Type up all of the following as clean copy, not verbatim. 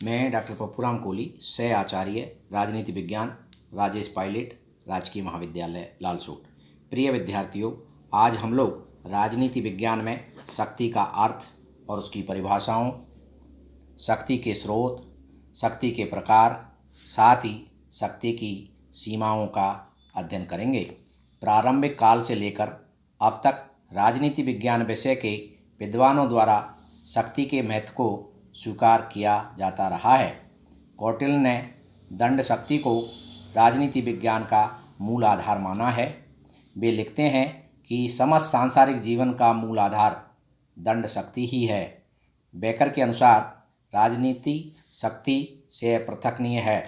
मैं डॉक्टर पप्पूराम कोहली, सह आचार्य राजनीति विज्ञान, राजेश पायलट, राजकीय महाविद्यालय लालसोट। प्रिय विद्यार्थियों, आज हम लोग राजनीति विज्ञान में शक्ति का अर्थ और उसकी परिभाषाओं, शक्ति के स्रोत, शक्ति के प्रकार, साथ ही शक्ति की सीमाओं का अध्ययन करेंगे। प्रारंभिक काल से लेकर अब तक राजनीति विज्ञान विषय के विद्वानों द्वारा शक्ति के महत्व को स्वीकार किया जाता रहा है। कौटिल्य ने दंड शक्ति को राजनीति विज्ञान का मूल आधार माना है। वे लिखते हैं कि समस्त सांसारिक जीवन का मूल आधार दंड शक्ति ही है। बेकर के अनुसार राजनीति शक्ति से पृथकनीय है।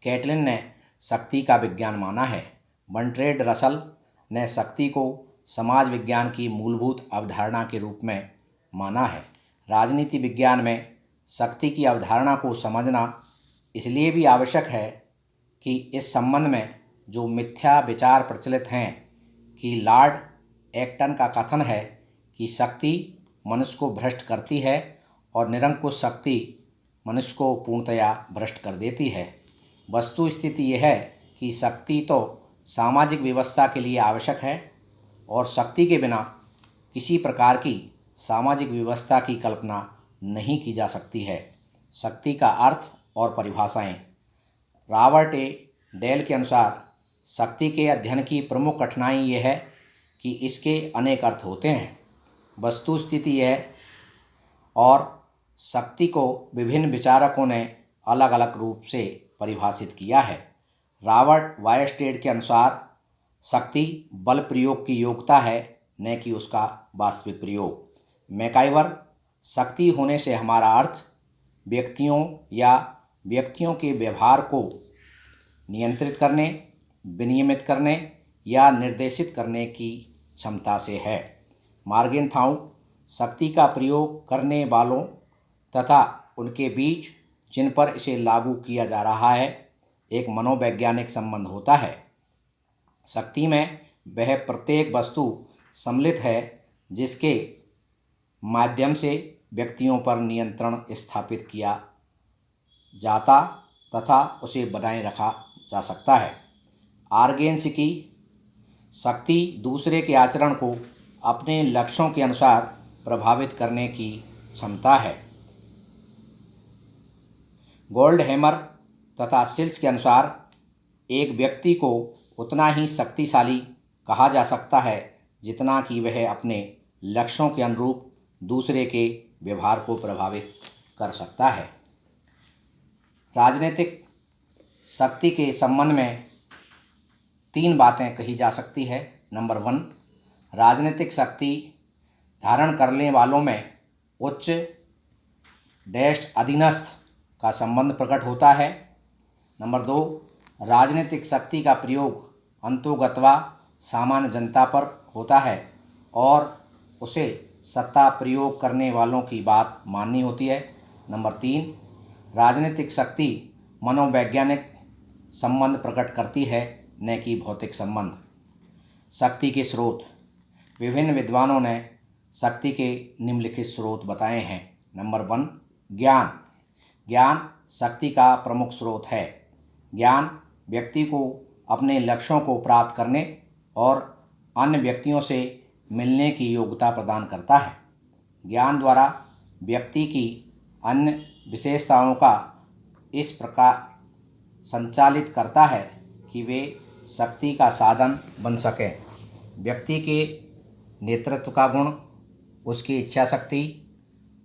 कैटलिन ने शक्ति का विज्ञान माना है। बर्ट्रैंड रसल ने शक्ति को समाज विज्ञान की मूलभूत अवधारणा के रूप में माना है। राजनीति विज्ञान में शक्ति की अवधारणा को समझना इसलिए भी आवश्यक है कि इस संबंध में जो मिथ्या विचार प्रचलित हैं कि लॉर्ड एक्टन का कथन है कि शक्ति मनुष्य को भ्रष्ट करती है और निरंकुश शक्ति मनुष्य को पूर्णतया भ्रष्ट कर देती है। वस्तु स्थिति यह है कि शक्ति तो सामाजिक व्यवस्था के लिए आवश्यक है और शक्ति के बिना किसी प्रकार की सामाजिक व्यवस्था की कल्पना नहीं की जा सकती है। शक्ति का अर्थ और परिभाषाएं। रॉबर्ट ए डेल के अनुसार शक्ति के अध्ययन की प्रमुख कठिनाई यह है कि इसके अनेक अर्थ होते हैं। वस्तु स्थिति यह और शक्ति को विभिन्न विचारकों ने अलग अलग रूप से परिभाषित किया है। रॉबर्ट वायरस्टेड के अनुसार शक्ति बल प्रयोग की योग्यता है, न कि उसका वास्तविक प्रयोग। मैकाइवर शक्ति होने से हमारा अर्थ व्यक्तियों या व्यक्तियों के व्यवहार को नियंत्रित करने, विनियमित करने या निर्देशित करने की क्षमता से है। मॉर्गेनथाउ शक्ति का प्रयोग करने वालों तथा उनके बीच जिन पर इसे लागू किया जा रहा है एक मनोवैज्ञानिक संबंध होता है। शक्ति में वह प्रत्येक वस्तु सम्मिलित है जिसके माध्यम से व्यक्तियों पर नियंत्रण स्थापित किया जाता तथा उसे बनाए रखा जा सकता है। आर्गेन्स की शक्ति दूसरे के आचरण को अपने लक्ष्यों के अनुसार प्रभावित करने की क्षमता है। गोल्डहैमर तथा सिल्स के अनुसार एक व्यक्ति को उतना ही शक्तिशाली कहा जा सकता है जितना कि वह अपने लक्ष्यों के अनुरूप दूसरे के व्यवहार को प्रभावित कर सकता है। राजनीतिक शक्ति के संबंध में 3 बातें कही जा सकती है। नंबर 1, राजनीतिक शक्ति धारण करने वालों में उच्च अधीनस्थ का संबंध प्रकट होता है। नंबर 2, राजनीतिक शक्ति का प्रयोग अंतोगत्वा सामान्य जनता पर होता है और उसे सत्ता प्रयोग करने वालों की बात माननी होती है। नंबर 3, राजनीतिक शक्ति मनोवैज्ञानिक संबंध प्रकट करती है, न कि भौतिक संबंध। शक्ति के स्रोत। विभिन्न विद्वानों ने शक्ति के निम्नलिखित स्रोत बताए हैं। नंबर 1, ज्ञान। ज्ञान शक्ति का प्रमुख स्रोत है। ज्ञान व्यक्ति को अपने लक्ष्यों को प्राप्त करने और अन्य व्यक्तियों से मिलने की योग्यता प्रदान करता है। ज्ञान द्वारा व्यक्ति की अन्य विशेषताओं का इस प्रकार संचालित करता है कि वे शक्ति का साधन बन सकें। व्यक्ति के नेतृत्व का गुण, उसकी इच्छा शक्ति,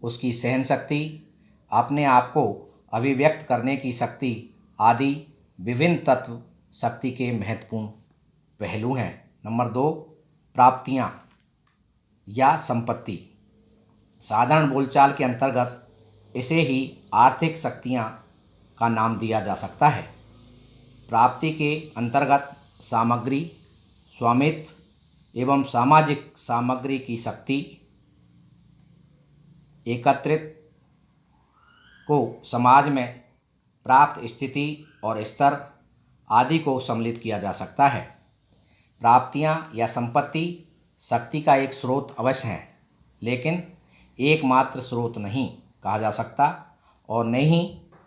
उसकी सहन शक्ति, अपने आप को अभिव्यक्त करने की शक्ति आदि विभिन्न तत्व शक्ति के महत्वपूर्ण पहलू हैं। नंबर 2, प्राप्तियां या संपत्ति। साधारण बोलचाल के अंतर्गत इसे ही आर्थिक शक्तियां का नाम दिया जा सकता है। प्राप्ति के अंतर्गत सामग्री, स्वामित्व एवं सामाजिक सामग्री की शक्ति, एकत्रित को समाज में प्राप्त स्थिति और स्तर आदि को सम्मिलित किया जा सकता है। प्राप्तियां या संपत्ति शक्ति का एक स्रोत अवश्य है, लेकिन एकमात्र स्रोत नहीं कहा जा सकता और न ही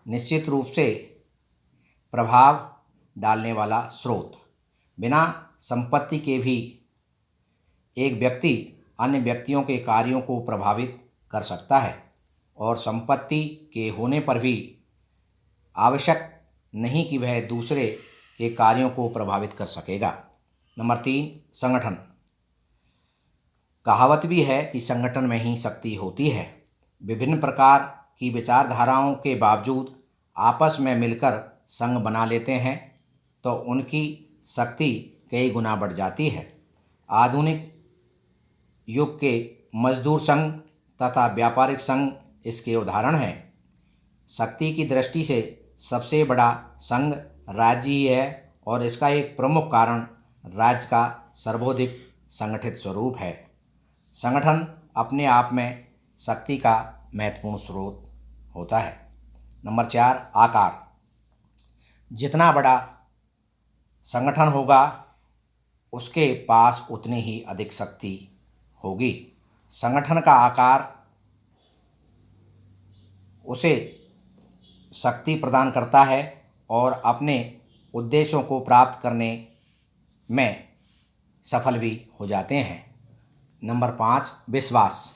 निश्चित रूप से प्रभाव डालने वाला स्रोत। बिना संपत्ति के भी एक व्यक्ति अन्य व्यक्तियों के कार्यों को प्रभावित कर सकता है और संपत्ति के होने पर भी आवश्यक नहीं कि वह दूसरे के कार्यों को प्रभावित कर सकेगा। नंबर 3, संगठन। कहावत भी है कि संगठन में ही शक्ति होती है। विभिन्न प्रकार की विचारधाराओं के बावजूद आपस में मिलकर संघ बना लेते हैं तो उनकी शक्ति कई गुना बढ़ जाती है। आधुनिक युग के मजदूर संघ तथा व्यापारिक संघ इसके उदाहरण हैं। शक्ति की दृष्टि से सबसे बड़ा संघ राज्य ही है और इसका एक प्रमुख कारण राज्य का सर्वाधिक संगठित स्वरूप है। संगठन अपने आप में शक्ति का महत्वपूर्ण स्रोत होता है। नंबर 4, आकार। जितना बड़ा संगठन होगा उसके पास उतनी ही अधिक शक्ति होगी। संगठन का आकार उसे शक्ति प्रदान करता है और अपने उद्देश्यों को प्राप्त करने में सफल भी हो जाते हैं। नंबर 5, विश्वास।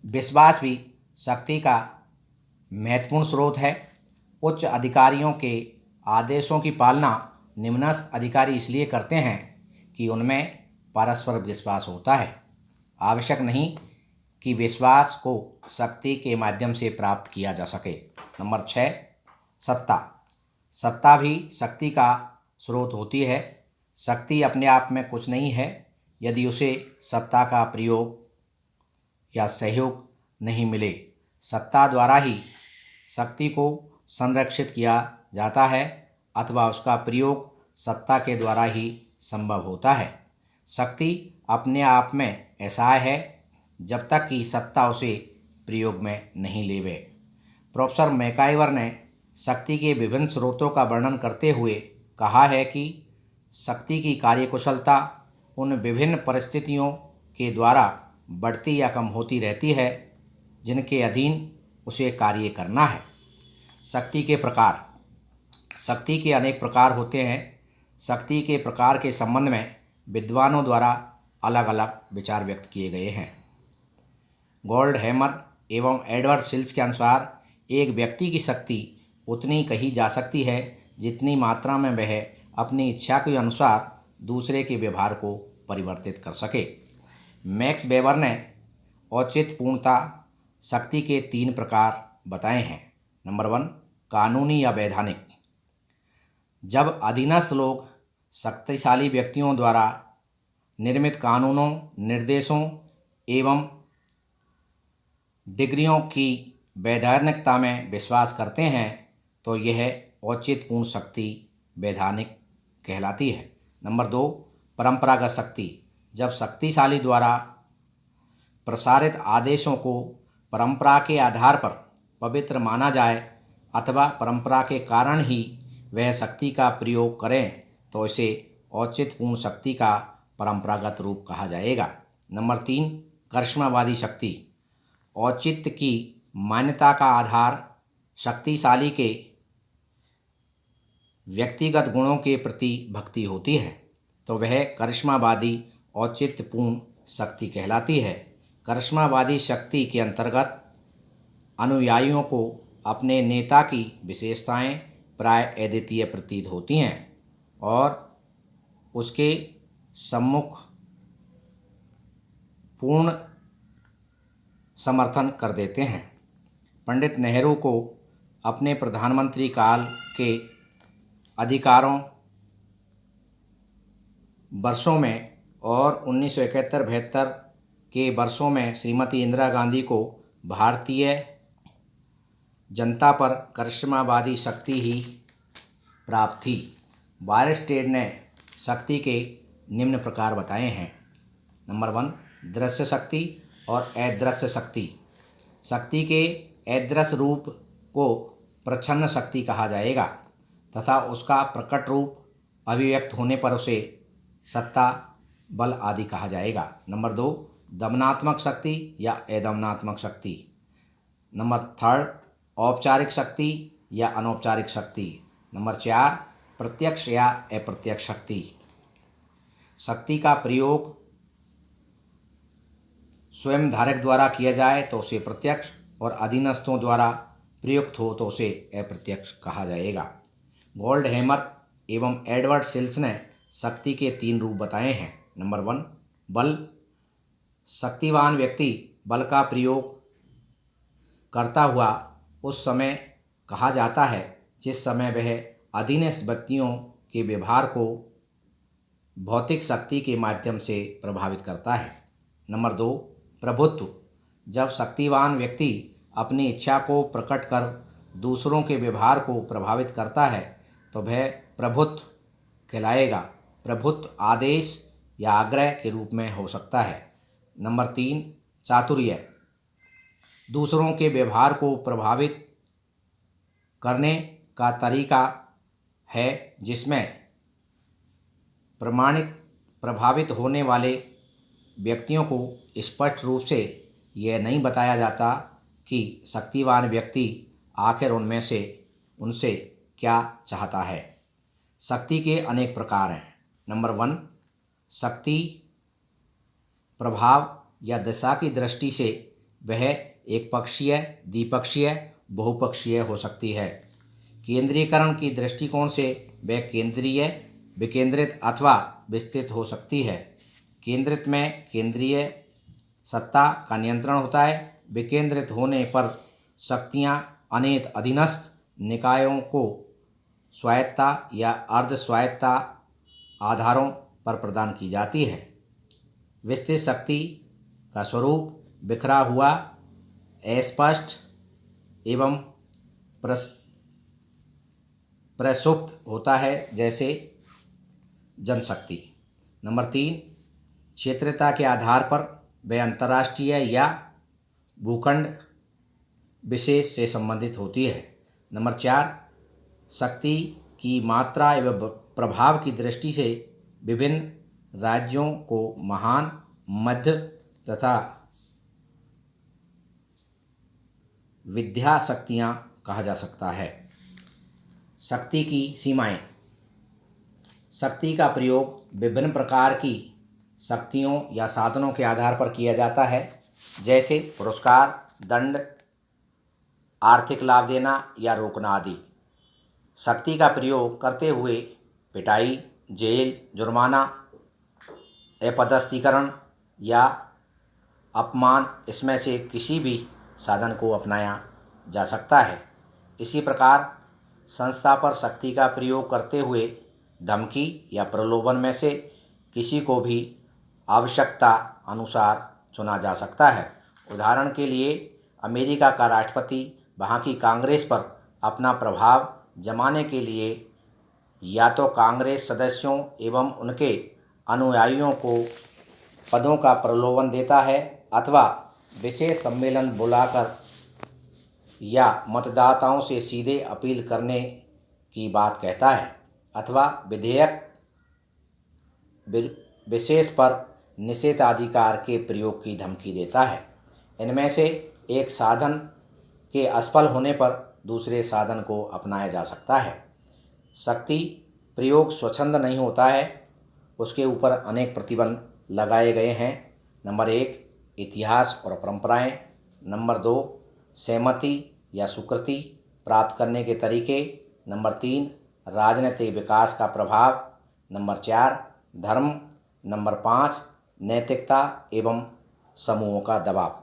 विश्वास भी शक्ति का महत्वपूर्ण स्रोत है। उच्च अधिकारियों के आदेशों की पालना निम्नस्थ अधिकारी इसलिए करते हैं कि उनमें परस्पर विश्वास होता है। आवश्यक नहीं कि विश्वास को शक्ति के माध्यम से प्राप्त किया जा सके। नंबर 6, सत्ता। सत्ता भी शक्ति का स्रोत होती है। शक्ति अपने आप में कुछ नहीं है यदि उसे सत्ता का प्रयोग या सहयोग नहीं मिले। सत्ता द्वारा ही शक्ति को संरक्षित किया जाता है अथवा उसका प्रयोग सत्ता के द्वारा ही संभव होता है। शक्ति अपने आप में असहाय है जब तक कि सत्ता उसे प्रयोग में नहीं लेवे। प्रोफेसर मैकाइवर ने शक्ति के विभिन्न स्रोतों का वर्णन करते हुए कहा है कि शक्ति की कार्यकुशलता उन विभिन्न परिस्थितियों के द्वारा बढ़ती या कम होती रहती है जिनके अधीन उसे कार्य करना है। शक्ति के प्रकार। शक्ति के अनेक प्रकार होते हैं। शक्ति के प्रकार के संबंध में विद्वानों द्वारा अलग अलग विचार व्यक्त किए गए हैं। गोल्डहैमर एवं एडवर्ड सिल्स के अनुसार एक व्यक्ति की शक्ति उतनी कही जा सकती है जितनी मात्रा में वह अपनी इच्छा के अनुसार दूसरे के व्यवहार को परिवर्तित कर सके। मैक्स वेबर ने औचित्यपूर्णता शक्ति के 3 प्रकार बताए हैं। नंबर 1, कानूनी या वैधानिक। जब अधीनस्थ लोग शक्तिशाली व्यक्तियों द्वारा निर्मित कानूनों, निर्देशों एवं डिग्रियों की वैधानिकता में विश्वास करते हैं तो यह औचित्यपूर्ण शक्ति वैधानिक कहलाती है। नंबर 2, परंपरागत शक्ति। जब शक्तिशाली द्वारा प्रसारित आदेशों को परंपरा के आधार पर पवित्र माना जाए अथवा परंपरा के कारण ही वह शक्ति का प्रयोग करें तो इसे औचित्यपूर्ण शक्ति का परंपरागत रूप कहा जाएगा। नंबर 3, करिश्मावादी शक्ति। औचित्य की मान्यता का आधार शक्तिशाली के व्यक्तिगत गुणों के प्रति भक्ति होती है तो वह करिश्मावादी औचित्यपूर्ण शक्ति कहलाती है। करिश्मावादी शक्ति के अंतर्गत अनुयायियों को अपने नेता की विशेषताएं प्राय अद्वितीय प्रतीत होती हैं और उसके सम्मुख पूर्ण समर्थन कर देते हैं। पंडित नेहरू को अपने प्रधानमंत्री काल के अधिकारों वर्षों में और 1971-72 के वर्षों में श्रीमती इंदिरा गांधी को भारतीय जनता पर करिश्मावादी शक्ति ही प्राप्त थी। बायरस्टेड ने शक्ति के निम्न प्रकार बताए हैं। नंबर 1, दृश्य शक्ति और अदृश्य शक्ति। शक्ति के अदृश्य रूप को प्रच्छन्न शक्ति कहा जाएगा तथा उसका प्रकट रूप अभिव्यक्त होने पर उसे सत्ता, बल आदि कहा जाएगा। नंबर 2, दमनात्मक शक्ति या अदमनात्मक शक्ति। नंबर 3, औपचारिक शक्ति या अनौपचारिक शक्ति। नंबर 4, प्रत्यक्ष या अप्रत्यक्ष शक्ति। शक्ति का प्रयोग स्वयं धारक द्वारा किया जाए तो उसे प्रत्यक्ष और अधीनस्थों द्वारा प्रयुक्त हो तो उसे अप्रत्यक्ष कहा जाएगा। गोल्ड हैमर एवं एडवर्ड सिल्स ने शक्ति के 3 रूप बताए हैं। नंबर 1, बल। शक्तिवान व्यक्ति बल का प्रयोग करता हुआ उस समय कहा जाता है जिस समय वह अधीनस्थ व्यक्तियों के व्यवहार को भौतिक शक्ति के माध्यम से प्रभावित करता है। नंबर 2, प्रभुत्व। जब शक्तिवान व्यक्ति अपनी इच्छा को प्रकट कर दूसरों के व्यवहार को प्रभावित करता है तो वह प्रभुत्व कहलाएगा। प्रभुत्व आदेश या आग्रह के रूप में हो सकता है। नंबर 3, चातुर्य। दूसरों के व्यवहार को प्रभावित करने का तरीका है जिसमें प्रभावित होने वाले व्यक्तियों को स्पष्ट रूप से यह नहीं बताया जाता कि शक्तिवान व्यक्ति आखिर उनसे क्या चाहता है। शक्ति के अनेक प्रकार हैं। नंबर 1, शक्ति प्रभाव या दिशा की दृष्टि से वह एक पक्षीय, द्विपक्षीय, बहुपक्षीय हो सकती है। केंद्रीकरण की दृष्टिकोण से वह केंद्रीय, विकेंद्रित अथवा विस्तृत हो सकती है। केंद्रित में केंद्रीय सत्ता का नियंत्रण होता है। विकेंद्रित होने पर शक्तियाँ अनेक अधीनस्थ निकायों को स्वायत्तता या अर्ध स्वायत्तता आधारों पर प्रदान की जाती है। विस्तृत शक्ति का स्वरूप बिखरा हुआ, अस्पष्ट एवं प्रसुप्त होता है, जैसे जनशक्ति। नंबर 3, क्षेत्रता के आधार पर वह अंतर्राष्ट्रीय या भूखंड विशेष से संबंधित होती है। नंबर 4, शक्ति की मात्रा एवं प्रभाव की दृष्टि से विभिन्न राज्यों को महान, मध्य तथा विद्या शक्तियाँ कहा जा सकता है। शक्ति की सीमाएं। शक्ति का प्रयोग विभिन्न प्रकार की शक्तियों या साधनों के आधार पर किया जाता है, जैसे पुरस्कार, दंड, आर्थिक लाभ देना या रोकना आदि। शक्ति का प्रयोग करते हुए पिटाई, जेल, जुर्माना, अपदस्थीकरण या अपमान, इसमें से किसी भी साधन को अपनाया जा सकता है। इसी प्रकार संस्था पर शक्ति का प्रयोग करते हुए धमकी या प्रलोभन में से किसी को भी आवश्यकता अनुसार चुना जा सकता है। उदाहरण के लिए अमेरिका का राष्ट्रपति वहाँ की कांग्रेस पर अपना प्रभाव जमाने के लिए या तो कांग्रेस सदस्यों एवं उनके अनुयायियों को पदों का प्रलोभन देता है अथवा विशेष सम्मेलन बुलाकर या मतदाताओं से सीधे अपील करने की बात कहता है, अथवा विधेयक विशेष पर निषेधाधिकार के प्रयोग की धमकी देता है। इनमें से एक साधन के असफल होने पर दूसरे साधन को अपनाया जा सकता है। शक्ति प्रयोग स्वच्छंद नहीं होता है, उसके ऊपर अनेक प्रतिबंध लगाए गए हैं। नंबर 1, इतिहास और परंपराएं। नंबर 2, सहमति या स्वीकृति प्राप्त करने के तरीके। नंबर 3, राजनीतिक विकास का प्रभाव। नंबर 4, धर्म। नंबर 5, नैतिकता एवं समूहों का दबाव।